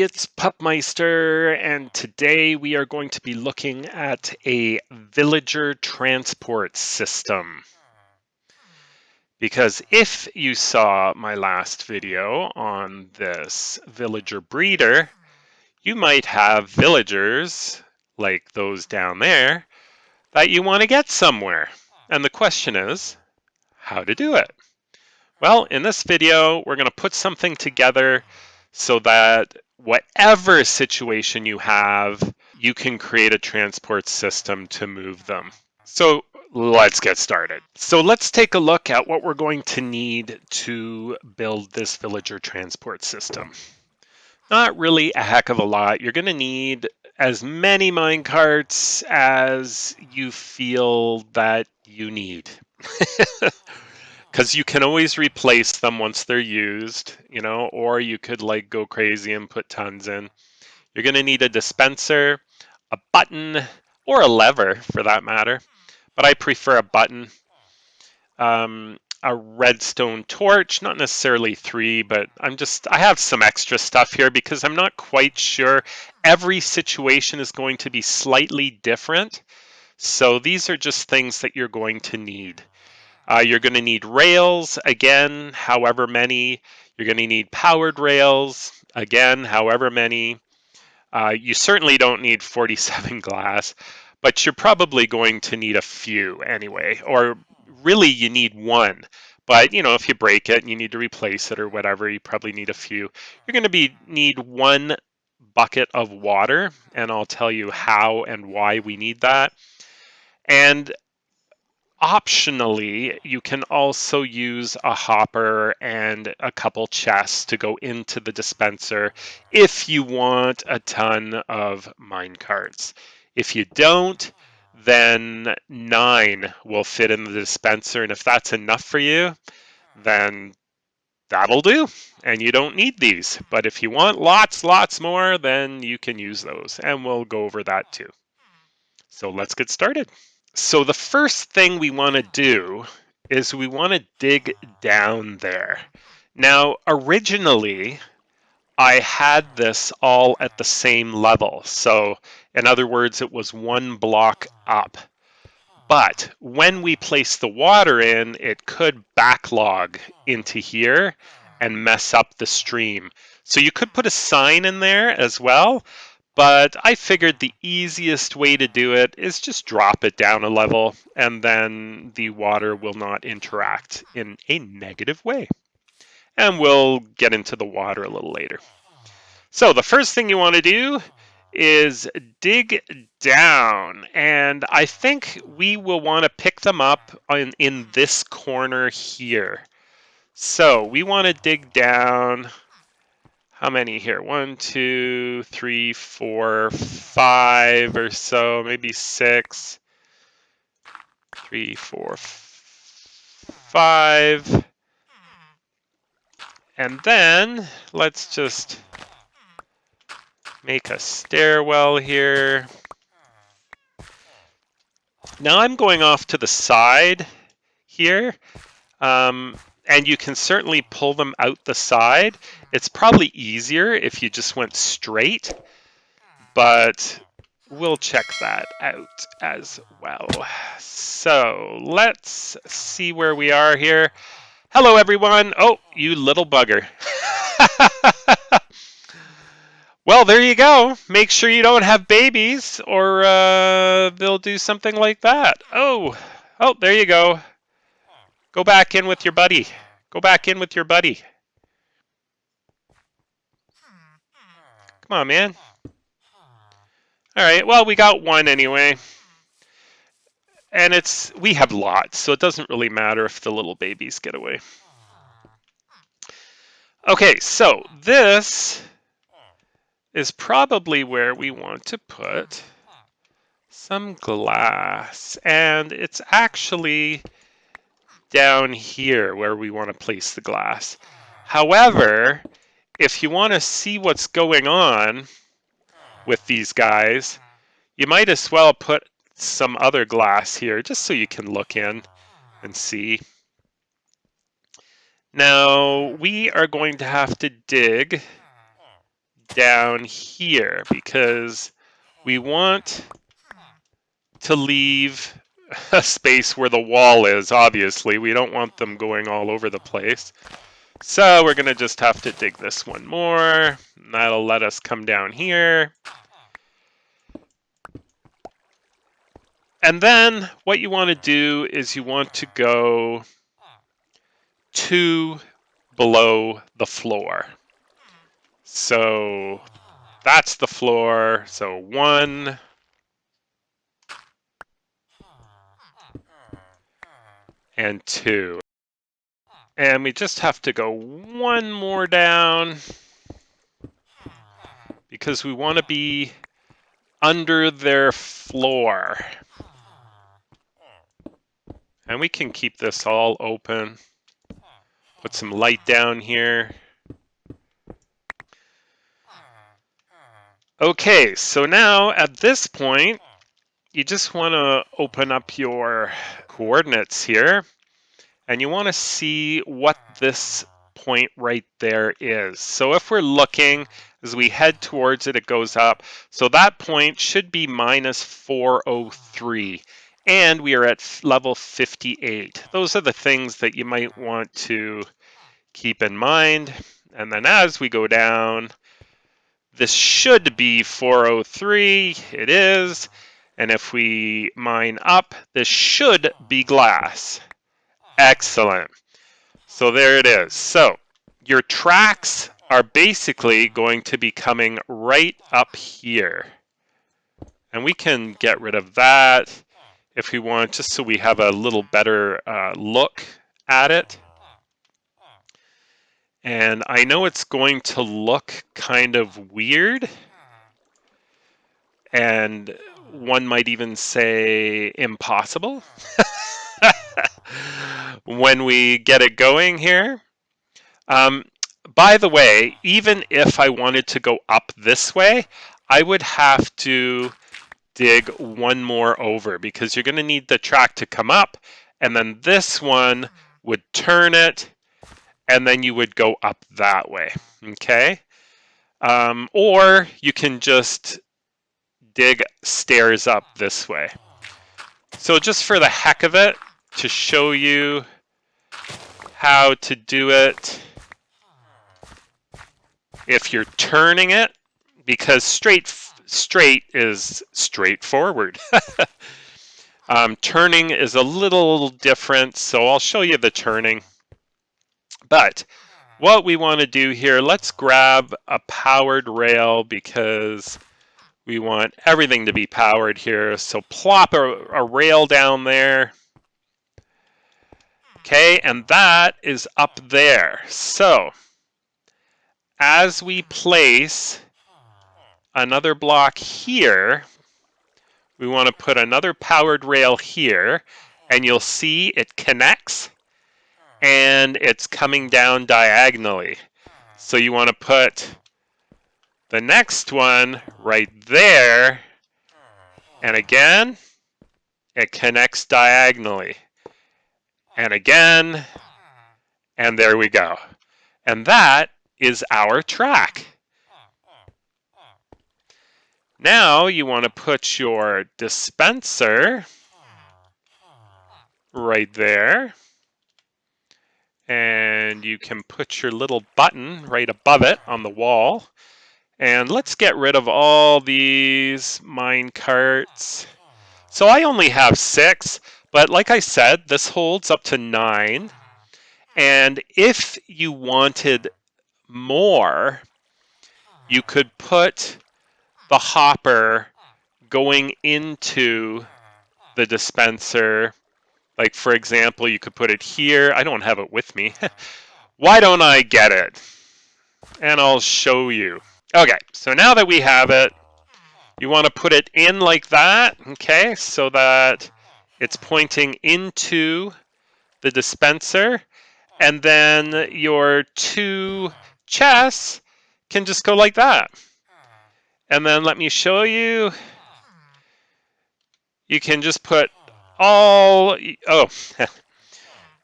it's Pupmeister, and today we are going to be looking at a villager transport system. Because if you saw my last video on this villager breeder, you might have villagers, like those down there, that you want to get somewhere. And the question is, how to do it? Well, in this video, we're going to put something together so that whatever situation you have, you can create a transport system to move them. So let's get started. So let's take a look at what we're going to need to build this villager transport system. Not really a heck of a lot. You're going to need as many minecarts as you feel that you need. Because you can always replace them once they're used, or you could like go crazy and put tons in. You're going to need a dispenser, a button, or a lever for that matter, but I prefer a button. A redstone torch, not necessarily 3, but I have some extra stuff here because I'm not quite sure. Every situation is going to be slightly different. So these are just things that you're going to need. You're going to need rails, again, however many. You're going to need powered rails, again, however many. You certainly don't need 47 glass, but you're probably going to need a few anyway, or really you need one. But, if you break it and you need to replace it or whatever, you probably need a few. You're going to need one bucket of water, and I'll tell you how and why we need that. And optionally, you can also use a hopper and a couple chests to go into the dispenser if you want a ton of minecarts. If you don't, then 9 will fit in the dispenser, and if that's enough for you, then that'll do, and you don't need these. But if you want lots more, then you can use those, and we'll go over that too. So let's get started. So the first thing we want to do is we want to dig down there. Now, originally, I had this all at the same level. So, in other words, it was one block up. But when we place the water in, it could backlog into here and mess up the stream. So you could put a sign in there as well. But I figured the easiest way to do it is just drop it down a level, and then the water will not interact in a negative way. And we'll get into the water a little later. So the first thing you want to do is dig down, and I think we will want to pick them up in this corner here. So we want to dig down. How many here? 1, 2, 3, 4, 5 or so, maybe 6. 3, 4, 5. And then let's just make a stairwell here. Now I'm going off to the side here. And you can certainly pull them out the side. It's probably easier if you just went straight, but we'll check that out as well. So let's see where we are here. Hello, everyone. Oh, you little bugger. Well, there you go. Make sure you don't have babies or they'll do something like that. Oh, there you go. Go back in with your buddy. Go back in with your buddy. Come on, man. All right, well, we got one anyway. And we have lots, so it doesn't really matter if the little babies get away. Okay, so this is probably where we want to put some glass. And it's actually down here where we want to place the glass. However, if you want to see what's going on with these guys, you might as well put some other glass here just so you can look in and see. Now we are going to have to dig down here because we want to leave a space where the wall is, obviously. We don't want them going all over the place. So we're going to just have to dig this one more. That'll let us come down here. And then what you want to do is you want to go 2 below the floor. So that's the floor. So 1, and 2. And we just have to go 1 more down because we want to be under their floor. And we can keep this all open. Put some light down here. Okay, so now at this point, you just want to open up your coordinates here. And you want to see what this point right there is. So if we're looking, as we head towards it, it goes up. So that point should be minus 403. And we are at level 58. Those are the things that you might want to keep in mind. And then as we go down, this should be 403. It is. And if we mine up, this should be glass. Excellent. So there it is. So your tracks are basically going to be coming right up here. And we can get rid of that if we want, just so we have a little better look at it. And I know it's going to look kind of weird. And one might even say impossible. When we get it going here. By the way, even if I wanted to go up this way, I would have to dig 1 more over because you're going to need the track to come up, and then this one would turn it, and then you would go up that way, okay? Or you can just dig stairs up this way. So just for the heck of it, to show you how to do it, if you're turning it, because straight is straightforward. Turning is a little different, so I'll show you the turning. But what we want to do here, let's grab a powered rail because we want everything to be powered here. So plop a rail down there. Okay, and that is up there. So as we place another block here, we want to put another powered rail here, and you'll see it connects and it's coming down diagonally. So you want to put the next one right there, and again, it connects diagonally. And again, and there we go. And that is our track. Now you want to put your dispenser right there. And you can put your little button right above it on the wall. And let's get rid of all these mine carts. So I only have 6, but like I said, this holds up to 9. And if you wanted more, you could put the hopper going into the dispenser. Like, for example, you could put it here. I don't have it with me. Why don't I get it? And I'll show you. Okay, so now that we have it, you want to put it in like that, okay, so that it's pointing into the dispenser. And then your 2 chests can just go like that. And then let me show you. You can just put all,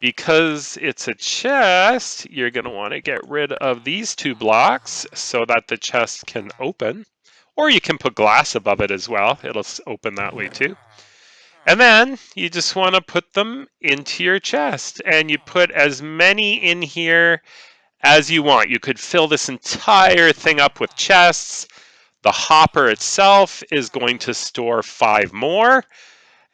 Because it's a chest, you're going to want to get rid of these 2 blocks so that the chest can open. Or you can put glass above it as well. It'll open that way too. And then you just want to put them into your chest. And you put as many in here as you want. You could fill this entire thing up with chests. The hopper itself is going to store 5 more.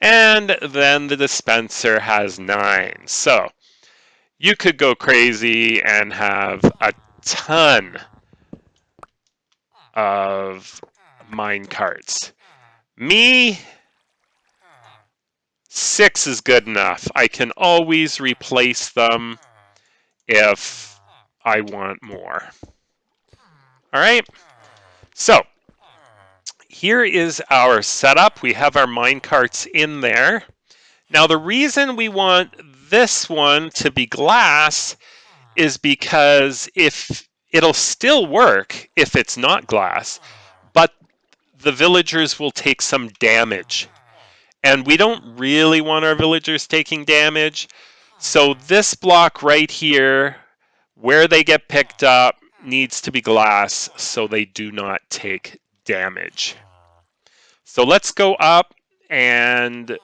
And then the dispenser has 9. So you could go crazy and have a ton of mine carts. Me, 6 is good enough. I can always replace them if I want more. All right, so here is our setup. We have our mine carts in there. Now the reason we want this one to be glass is because if it'll still work if it's not glass, but the villagers will take some damage. And we don't really want our villagers taking damage. So this block right here, where they get picked up, needs to be glass so they do not take damage. So let's go up and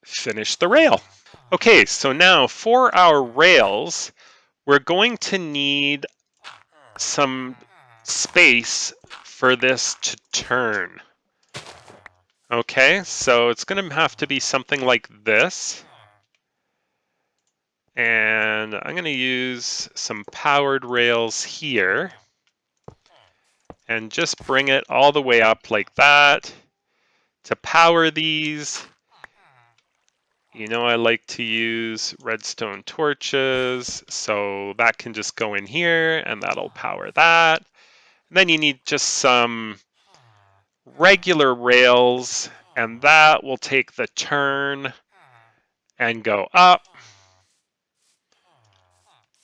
finish the rail. Okay, so now for our rails, we're going to need some space for this to turn. Okay, so it's going to have to be something like this. And I'm going to use some powered rails here and just bring it all the way up like that to power these. You know, I like to use redstone torches, so that can just go in here and that'll power that. And then you need just some regular rails, and that will take the turn and go up.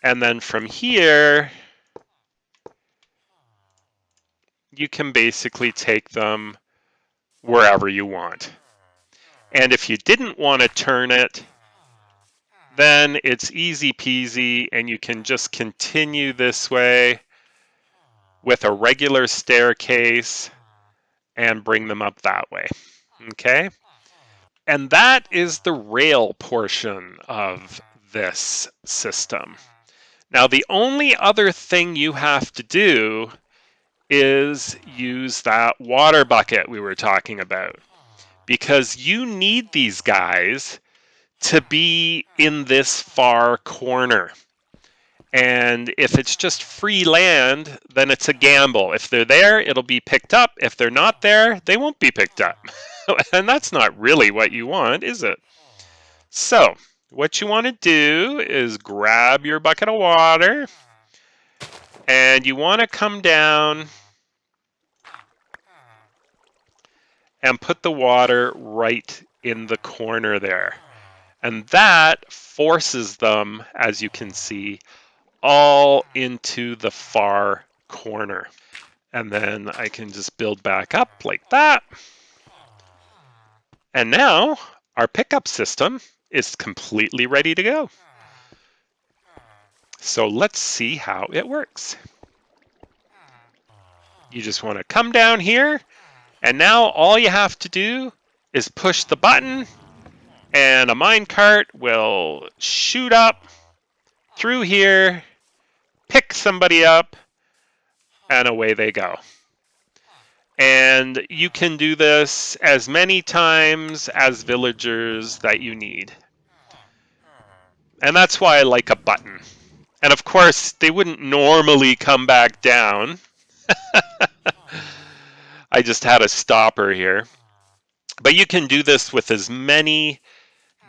And then from here, you can basically take them wherever you want. And if you didn't want to turn it, then it's easy peasy and you can just continue this way with a regular staircase and bring them up that way. Okay? And that is the rail portion of this system. Now, the only other thing you have to do is use that water bucket we were talking about, because you need these guys to be in this far corner. And if it's just free land, then it's a gamble. If they're there, it'll be picked up. If they're not there, they won't be picked up. And that's not really what you want, is it? So what you want to do is grab your bucket of water, and you want to come down and put the water right in the corner there. And that forces them, as you can see, all into the far corner. And then I can just build back up like that. And now our pickup system is completely ready to go. So let's see how it works. You just want to come down here, and now all you have to do is push the button, and a minecart will shoot up through here, pick somebody up, and away they go. And you can do this as many times as villagers that you need. And that's why I like a button. And of course, they wouldn't normally come back down. I just had a stopper here. But you can do this with as many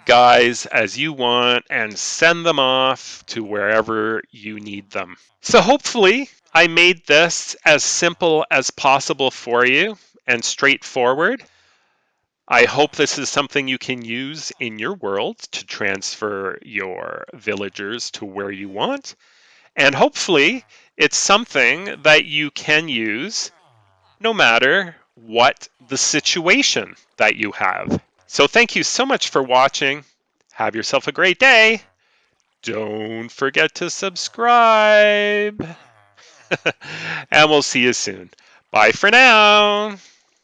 guys as you want and send them off to wherever you need them. So hopefully I made this as simple as possible for you and straightforward. I hope this is something you can use in your world to transfer your villagers to where you want. And hopefully it's something that you can use no matter what the situation that you have. So thank you so much for watching. Have yourself a great day. Don't forget to subscribe. And we'll see you soon. Bye for now.